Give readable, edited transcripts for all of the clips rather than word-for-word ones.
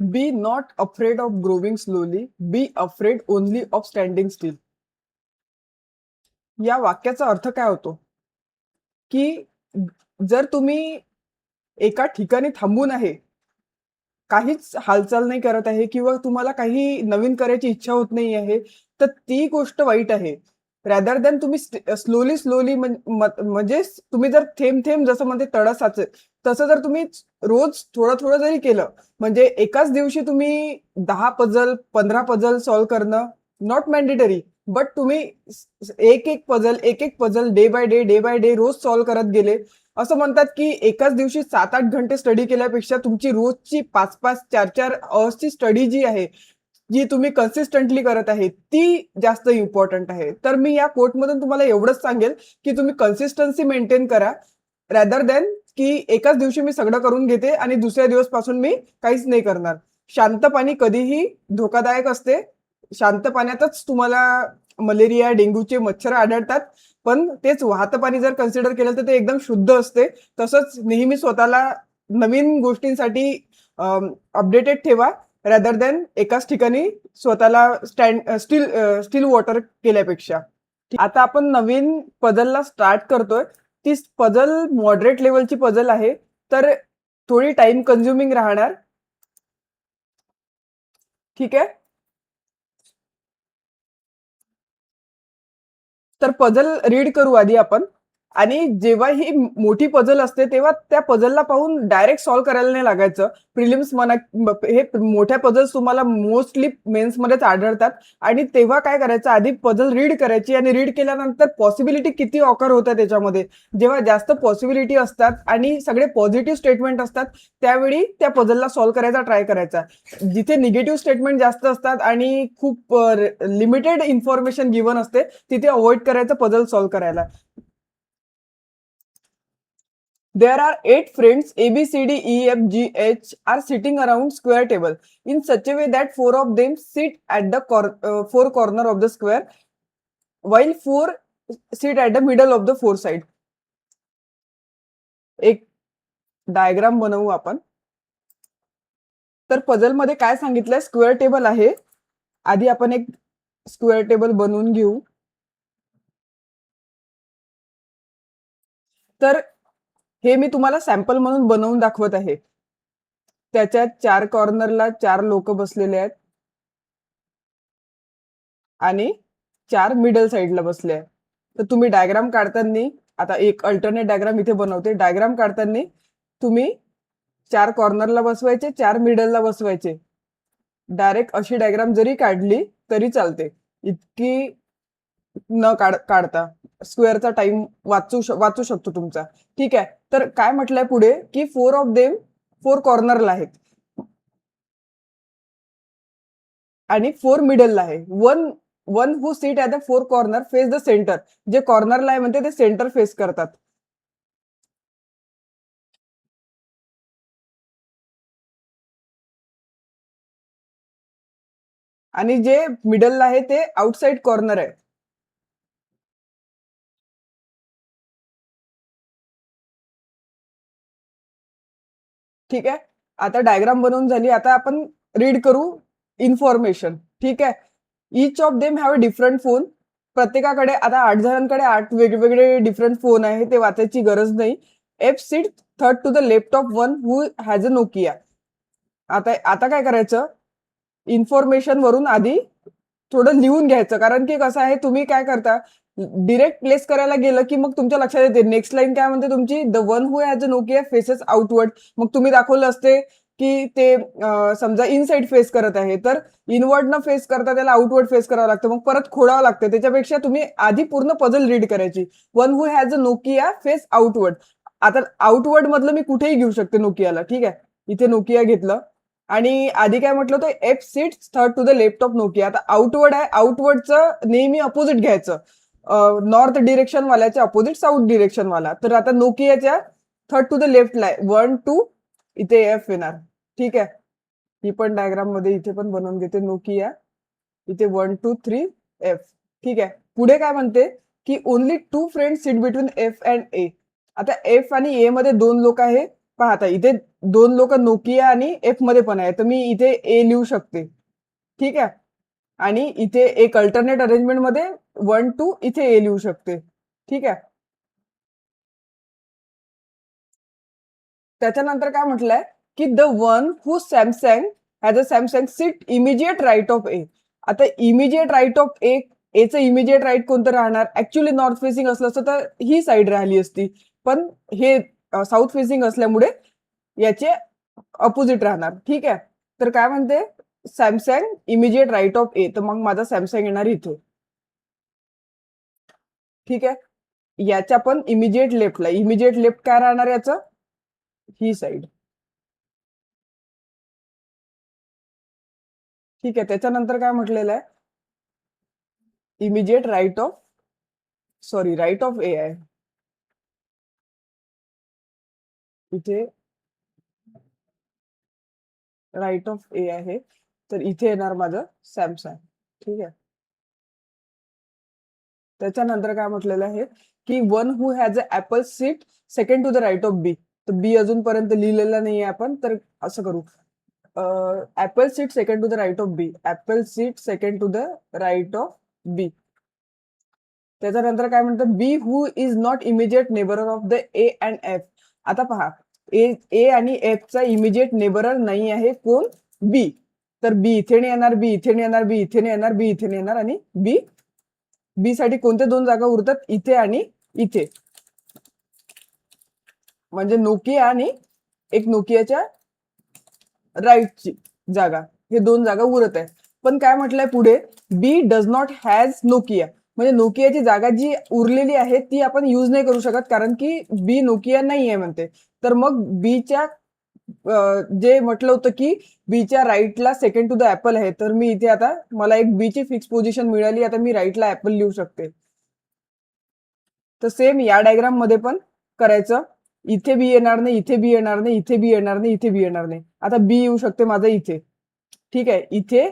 B not afraid of growing slowly, be afraid only of standing still. या वाक्याचा अर्थ काय होतो की जर तुम्ही एका ठिकाणी थांबून आहे, काहीच हालचाल नाही करत आहे किंवा तुम्हाला काही नवीन करायची इच्छा होत नाही आहे, तर ती गोष्ट वाईट आहे. रॅदर दॅन तुम्ही स्लोली स्लोली म्हणजे तुम्ही जर थेंब थेंब जसं म्हणते तळ साचे, तसं जर तुम्ही रोज थोडं थोडं जरी केलं, म्हणजे एकाच दिवशी तुम्ही 10 पझल 15 पझल सॉल्व्ह करणं नॉट मॅन्डेटरी, बट तुम्ही एक एक पझल डे बाय डे रोज सॉल्व्ह करत गेले. असं म्हणतात की एकाच दिवशी 7-8 घंटे स्टडी केल्यापेक्षा तुमची रोजची 5-5 4-4 अवर्सची स्टडी जी आहे, जी तुम्ही कन्सिस्टंटली करत आहे, ती जास्त इम्पॉर्टंट आहे. तर मी या कोटमधून तुम्हाला एवढंच सांगेल की तुम्ही कन्सिस्टन्सी मेंटेन करा, रॅदर दॅन की एकाच दिवशी मी सगळं करून घेते आणि दुसऱ्या दिवसपासून मी काहीच नाही करणार. शांत पाणी कधीही धोकादायक असते. शांत पाण्यातच तुम्हाला मलेरिया, डेंग्यूचे मच्छर आढळतात. पण तेच वाहतं पाणी जर कन्सिडर केलं तर ते एकदम शुद्ध असते. तसंच नेहमी स्वतःला नवीन गोष्टींसाठी अपडेटेड ठेवा, रॅदर दॅन एकाच ठिकाणी स्वतःला स्टील वॉटर केल्यापेक्षा. आता आपण नवीन पझलला स्टार्ट करतोय. ती पझल मॉडरेट लेवलची पझल आहे, तर थोडी टाइम कन्झ्युमिंग राहणार. ठीक आहे. तर पझल रीड करू आधी आपण. आणि जेव्हा ही मोठी पझल असते तेव्हा त्या पझलला पाहून डायरेक्ट सॉल्व्ह करायला नाही लागायचं. प्रिलिम्स म्हणा, हे मोठ्या पझल्स तुम्हाला मोस्टली मेन्समध्येच आढळतात. आणि तेव्हा काय करायचं, आधी पझल रीड करायची आणि रीड केल्यानंतर पॉसिबिलिटी किती ऑकर होतात त्याच्यामध्ये. जेव्हा जास्त पॉसिबिलिटी असतात आणि सगळे पॉझिटिव्ह स्टेटमेंट असतात, त्यावेळी त्या पझलला सॉल्व्ह करायचा ट्राय करायचा. जिथे निगेटिव्ह स्टेटमेंट जास्त असतात आणि खूप लिमिटेड इन्फॉर्मेशन गिवन असते, तिथे अवॉइड करायचं पझल सॉल्व्ह करायला. There are 8 friends A B C D E F G H are sitting around square table in such a way that 4 of them sit at the four corner of the square while 4 sit at the middle of the four side. एक diagram बनवू आपण. तर puzzle मध्ये काय सांगितलंय, square table आहे. आधी आपण एक स्क्वेअर टेबल बनवून घेऊ. तर हे मी तुम्हाला सॅम्पल म्हणून बनवून दाखवत आहे. त्याच्यात 4 कॉर्नरला 4 लोक बसलेले आहेत आणि 4 मिडल साइडला बसले आहेत. तर तुम्ही डायग्राम काढताना, आता एक अल्टरनेट डायग्राम इथे बनवते. डायग्राम काढताना तुम्ही 4 कॉर्नरला बसवायचे, 4 मिडलला बसवायचे. डायरेक्ट अशी डायग्राम जरी काढली तरी चालते, इतकी न काढता स्क्वेअरचा टाइम वाचू शकतो तुमचा. ठीक आहे. तर काय म्हटलंय पुढे की 4 ऑफ देम 4 कॉर्नरला आहेत आणि 4 मिडलला आहे. One one who seat at the 4 corner face the centre. जे कॉर्नरला आहे म्हणते ते सेंटर फेस करतात. आणि जे मिडलला आहे ते आउटसाइड कॉर्नर आहे. ठीक आहे. आता डायग्राम बनवून झाली. आता आपण रीड करू इन्फॉर्मेशन. ठीक आहे. Each of them have a different phone. प्रत्येकाकडे आता 8 जणांकडे 8 वेगवेगळे डिफरंट फोन आहे, ते वाचायची गरज नाही. F seat third to the left of one who has a Nokia. आता आता काय करायचं, इन्फॉर्मेशन वरून आधी थोडं लिहून घ्यायचं. कारण की कसं आहे, तुम्ही काय करता, डिरेक्ट प्लेस करायला गेलं की मग तुमच्या लक्षात येते नेक्स्ट लाईन काय म्हणते तुमची, the one who has a Nokia faces outward. मग तुम्ही दाखवलं असते की ते समजा इनसाइड फेस करत आहे, तर इनवर्ड न फेस करता त्याला आउटवर्ड फेस करावं लागतं, मग परत खोडावं लागतं. त्याच्यापेक्षा तुम्ही आधी पूर्ण पझल रीड करायची. One who has a Nokia face outward. आता आउटवर्ड मधलं मी कुठेही घेऊ शकते नोकियाला. ठीक आहे. इथे नोकिया घेतलं आणि आधी काय म्हटलं होतं, F seat third to the left of Nokia. आता आउटवर्ड आहे, आउटवर्डचं नेहमी अपोजिट घ्यायचं. नॉर्थ डिरेक्शन वाल्याच्या अपोजिट साऊथ डिरेक्शन वाला. तर आता नोकियाच्या थर्ड टू द लेफ्टला आहे 1 2, इथे एफ येणार. ठीक आहे. ही पण डायग्राम मध्ये इथे पण बनवून घेते. नोकिया इथे 1 2 3 एफ. ठीक आहे. पुढे काय म्हणते की only 2 friends sit between F and A. आता एफ आणि ए मध्ये 2 लोक आहे. पहा आता इथे दोन लोक नोकिया आणि एफ मध्ये पण आहे, तर मी इथे ए लिहू शकते. ठीक आहे. आणि इथे एक अल्टरनेट अरेंजमेंट मध्ये 1 2 इथे ए लिहू शकते. ठीक आहे. त्याच्यानंतर काय म्हटलंय की the one who Samsung has a Samsung seat immediate right of A. आता इमिजिएट राईट ऑफ ए, एचं इमिजिएट राईट कोणतं राहणार? ऍक्च्युली नॉर्थ फेसिंग असलं असतं तर ही साईड राहिली असती, पण हे साऊथ फेसिंग असल्यामुळे याचे अपोजिट राहणार. ठीक आहे. तर काय म्हणते सॅमसंग इमिजिएट राईट ऑफ ए, तर मग माझा सॅमसंग येणार इथे. ठीक आहे. याच्या पण इमिजिएट लेफ्टला, इमिजिएट लेफ्ट काय राहणार याचं? ही साईड. ठीक आहे. त्याच्यानंतर काय म्हटलेलं आहे? Immediate right of, sorry right of A आहे इथे, राईट ऑफ ए आहे, तर इथे येणार माझं सॅमसंग. ठीक आहे. त्याच्यानंतर काय म्हटलेलं आहे की one who has a Apple seat second to the right of B. तर बी अजूनपर्यंत लिहिलेला नाहीये आपण, तर असं करू, Apple seat second to the right of B, Apple seat second to the right of B. त्याच्यानंतर काय म्हणतं B who is not immediate neighbour of the A and F. आता पहा, ए ए आणि एफ चा इमिजिएट नेबर नाही आहे कोण? बी. तर बी इथे नाही येणार, बी इथे नाही येणार, बी इथे नाही येणार, बी इथे नाही येणार, आणि बी, बी साठी कोणत्या दोन जागा उरतात? इथे आणि इथे. म्हणजे नोकिया आणि एक नोकियाच्या राईटची जागा, हे दोन जागा उरत आहे. पण काय म्हटलंय पुढे, बी डज नॉट हॅज नोकिया. म्हणजे नोकियाची जागा जी उरलेली आहे ती आपण युज नाही करू शकत, कारण की बी नोकिया नाही आहे म्हणते. तर मग बीच्या जे म्हटलं होतं की बीच्या राईटला सेकंड टू द ऍपल आहे, तर मी इथे आता मला एक बी ची फिक्स पोझिशन मिळाली, आता मी राईटला ऍपल लिहू शकते. तर सेम या डायग्राम मध्ये पण करायचं. इथे बी येणार नाही, इथे बी येणार नाही, इथे बी येणार नाही, इथे बी येणार नाही. आता बी येऊ शकते माझं इथे. ठीक आहे. इथे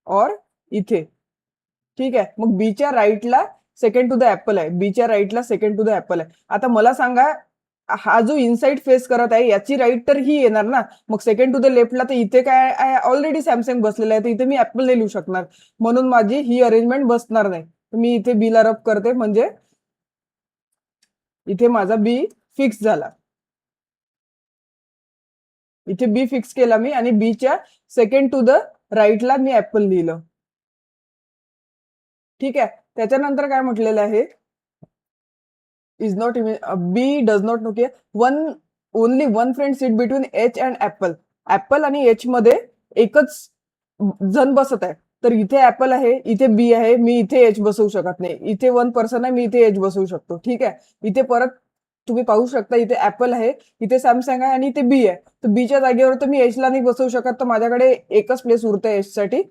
और इथे. ठीक आहे. मग बीच्या राईटला सेकंड टू द ऍपल आहे, बीच्या राईटला सेकंड टू द ऍपल आहे. आता मला सांगा, हा जो इनसाइड फेस करत आहे याची राईट तर ही येणार ना, मग सेकंड टू द लेफ्टला तर इथे काय आहे? ऑलरेडी सॅमसंग बसलेला आहे, तर इथे मी ऍपल नाही लिहू शकणार, म्हणून माझी ही अरेंजमेंट बसणार नाही. मी इथे बी ला रब करते, म्हणजे इथे माझा बी फिक्स झाला. इथे बी फिक्स केला मी, आणि बीच्या सेकंड टू द राईटला मी ऍपल लिहिलं. ठीक आहे. त्याच्यानंतर काय म्हटलेलं आहे, is not B does not no, one only one friend seat between H and Apple. Apple आणि एच मध्ये एकच जण बसत आहे, तर इथे ऍपल आहे, इथे बी आहे, मी इथे एच बसवू शकत नाही. इथे वन पर्सन आहे, मी इथे एच बसवू शकतो. ठीक आहे. इथे परत तुम्ही पाहू शकता, इथे ऍपल आहे, इथे सॅमसंग आहे, आणि इथे बी आहे. तर बीच्या जागेवर तर मी एच ला नाही बसवू शकत, तर माझ्याकडे एकच प्लेस उरतंय एच साठी.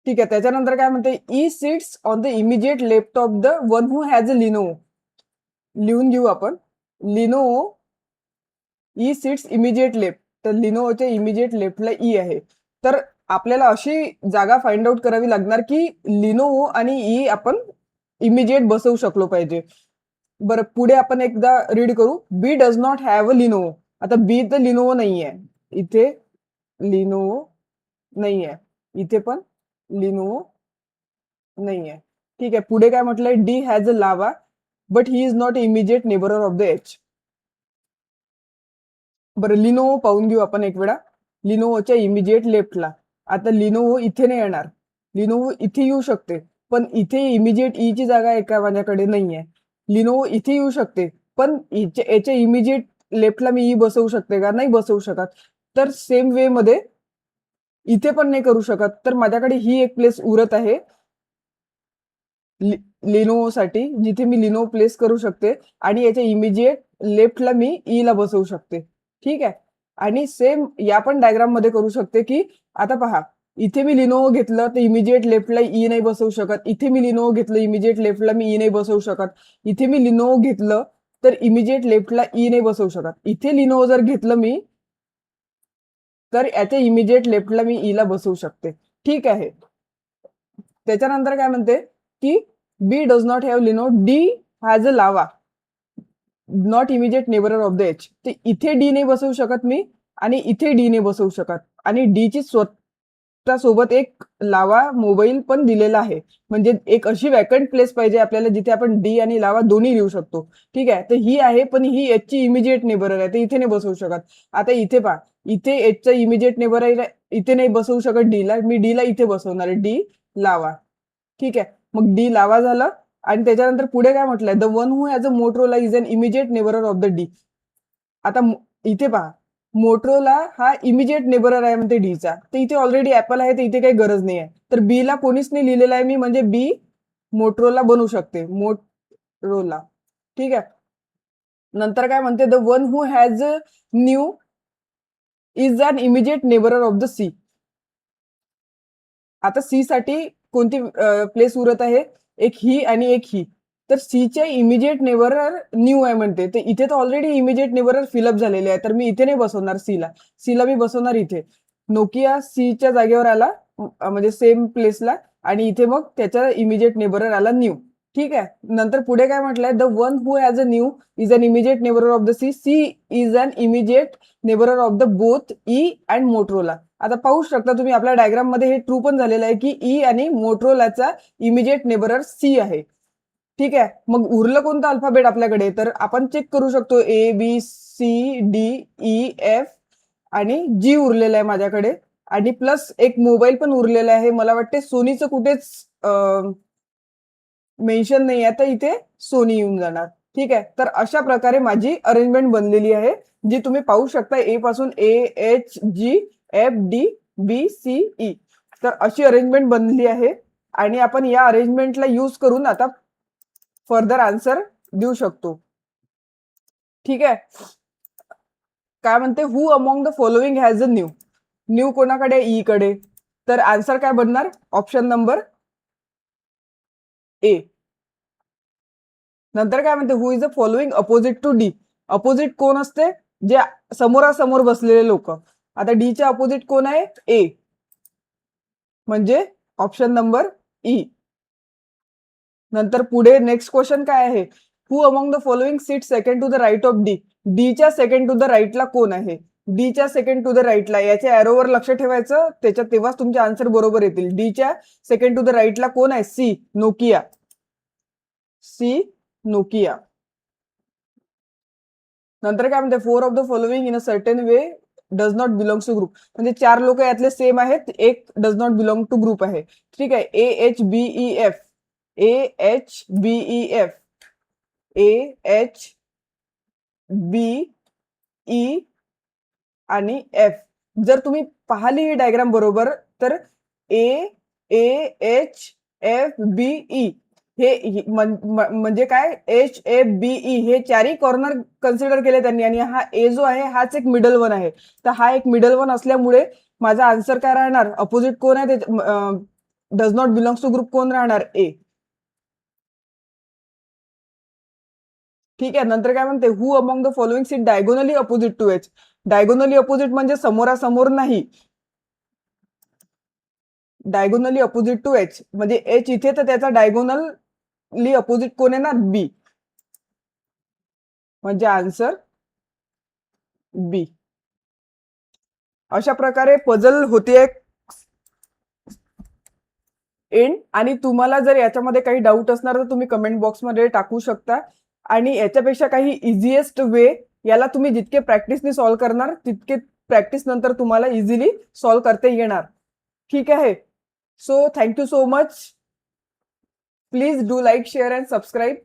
ठीक आहे. त्याच्यानंतर काय म्हणते, E seats on the immediate left of the one who has a Lenovo. लिहून घेऊ आपण, Lenovo E seats immediate left. तर लिनोवोच्या इमिजिएट लेफ्टला ई आहे. तर आपल्याला अशी जागा फाइंड आउट करावी लागणार की लिनोवो आणि ई आपण इमिजिएट बसवू शकलो पाहिजे. बरं, पुढे आपण एकदा रीड करू, B does not have a Lenovo. आता बी तर लिनोवो नाही आहे, इथे लिनोवो नाही आहे, इथे पण लिनोवो नाही आहे. ठीक आहे. पुढे काय म्हटलंय, डी हॅज अ लावा but he is not immediate neighbour of the H. बरं, लिनोवो पाहून घेऊ आपण एक वेळा. लिनोवोच्या इमिजिएट लेफ्टला, आता लिनोवो इथे नाही येणार, लिनोवो इथे येऊ शकते, पण इथे इमिजिएट ई ची जागा एका माझ्याकडे नाहीये. लिनोवो इथे येऊ शकते, पण याच्या इमिजिएट लेफ्टला मी ई बसवू शकते का? नाही बसवू शकत. तर सेम वे मध्ये इथे पण नाही करू शकत, तर माझ्याकडे ही एक प्लेस उरत आहे लिनोवो साठी, जिथे मी लिनोवो प्लेस करू शकते, आणि याच्या इमिजिएट लेफ्टला मी ई ला बसवू शकते. ठीक आहे. आणि सेम या पण डायग्राम मध्ये करू शकते की, आता पहा, इथे मी लिनोवो घेतलं तर इमिजिएट लेफ्टला ई नाही बसवू शकत, इथे मी लिनोवो घेतलं इमिजिएट लेफ्टला मी ई नाही बसवू शकत, इथे मी लिनोवो घेतलं तर इमिजिएट लेफ्टला ई नाही बसवू शकत, इथे लिनोवो जर घेतलं मी तर याच्या इमिजिएट लेफ्टला मी ई ला बसवू शकते. ठीक आहे. त्याच्यानंतर काय म्हणते की B does not have Lenovo, D has a Lava. Not immediate neighbour of the H. ते इथे डी नाही बसवू शकत मी आणि इथे डी नाही बसवू शकत. आणि डी ची सोबत एक लावा मोबाईल पण दिलेला आहे. म्हणजे एक अशी वॅकंट प्लेस पाहिजे आपल्याला जिथे आपण डी आणि लावा दोन्ही लिहू शकतो. ठीक आहे. तर ही आहे, पण ही एच ची इमिजिएट नेबरर आहे, तर इथे नाही बसवू शकत. आता इथे पहा, इथे एचचा इमिजिएट नेबर आहे, इथे नाही बसवू शकत डी ला. मी डी ला इथे बसवणार आहे, डी लावा. ठीक आहे. मग डी लावा झालं. आणि त्याच्यानंतर पुढे काय म्हटलंय, the one who has a Motorola is an immediate neighbour of the D. आता इथे पहा, मोटरोला हा इमिजिएट नेबरर आहे म्हणते डीचा, तर इथे ऑलरेडी ऍपल आहे, तर इथे काही गरज नाही आहे. तर बी ला कोणीच नाही लिहिलेलं आहे मी, म्हणजे बी मोटरोला बनवू शकते, मोटरोला. ठीक आहे. नंतर काय म्हणते, the one who has new is an immediate neighbour of the C. आता सी साठी कोणती प्लेस उरत आहे, एक ही आणि एक ही. तर सीचे इमिजिएट नेबरर न्यू आहे म्हणते, तर इथे तर ऑलरेडी इमिजिएट नेबरर फिलअप झालेले आहे, तर मी इथे नाही बसवणार सीला. सीला मी बसवणार इथे. नोकिया सीच्या जागेवर आला, म्हणजे सेम प्लेसला, आणि इथे मग त्याचा इमिजिएट नेबरर आला न्यू. ठीक आहे. नंतर पुढे काय म्हटलंय, the one who has a new is an immediate neighbour of the C. C is an immediate neighbour of the both E and Motorola. आता पाहू शकता तुम्ही आपल्या डायग्राम मध्ये हे ट्रू पण झालेलं आहे की ई आणि मोटरोलाचा इमिजिएट नेबरर सी आहे. ठीक आहे. मग उरलं कोणतं अल्फाबेट आपल्याकडे, तर आपण चेक करू शकतो. A B C D E F आणि जी उरलेलं आहे माझ्याकडे, आणि प्लस एक मोबाईल पण उरलेला आहे. मला वाटते सोनीचं कुठेच मेन्शन नाही आहे, तर इथे सोनी येऊन जाणार. ठीक आहे. तर अशा प्रकारे माझी अरेंजमेंट बनलेली आहे, जी तुम्ही पाहू शकता. ए पासून A H G F D B C E. तर अशी अरेंजमेंट बनली आहे, आणि आपण या अरेंजमेंटला यूज करून आता फर्दर आन्सर देऊ शकतो. ठीक आहे. काय म्हणते, who among the following has a new. New कोणाकडे, ई कडे. तर आन्सर काय बनणार, ऑप्शन नंबर ए. नंतर काय म्हणते, who is the following opposite to D. Opposite कोण असते, जे समोरासमोर बसलेले लोक. आता डी च्या अपोजिट कोण आहे, ए, म्हणजे ऑप्शन नंबर ई. नंतर पुढे नेक्स्ट क्वेश्चन काय आहे, who among the following seat second to the right of D. डीच्या सेकंड टू द राईटला कोण आहे, डीच्या सेकंड टू द राईटला. याच्या एरोवर लक्ष ठेवायचं, त्याच्यात तेव्हाच तुमचे आन्सर बरोबर येतील. डीच्या सेकंड टू द राईटला कोण आहे, सी, नोकिया. C, Nokia. नंतर काय म्हणते, four of the following in a certain way does not belong to group. म्हणजे चार लोक यातले सेम आहेत, एक does not belong to group आहे. ठीक आहे. A H B E F, A H B E F, A H B E आणि एफ. जर तुम्ही पाहिली ही डायग्राम बरोबर, तर A A H F B E हे म्हणजे काय, एच एफ बी ई हे चारही कॉर्नर कन्सिडर केले त्यांनी, आणि हा ए जो आहे हाच एक मिडल वन आहे. तर हा एक मिडल वन असल्यामुळे माझा आन्सर काय राहणार, अपोजिट कोण आहे, does not belongs to group कोण राहणार, ए. ठीक आहे. नंतर काय म्हणते, who among the following seat diagonally opposite to H. Diagonally opposite म्हणजे समोरासमोर नाही, डायगोनली अपोजिट टू एच, म्हणजे एच इथे, तर त्याचा डायगोनली अपोजिट कोण आहे ना, बी, म्हणजे आन्सर बी. अशा प्रकारे पझल होते एंड. आणि तुम्हाला जर याच्यामध्ये काही डाऊट असणार तर तुम्ही कमेंट बॉक्समध्ये टाकू शकता. आणि याच्यापेक्षा काही इझिएस्ट वे, याला तुम्ही जितके प्रॅक्टिसने सॉल्व्ह करणार तितके प्रॅक्टिस नंतर तुम्हाला इझिली सॉल्व्ह करता येणार. ठीक आहे. So thank you so much. Please do like, share and subscribe.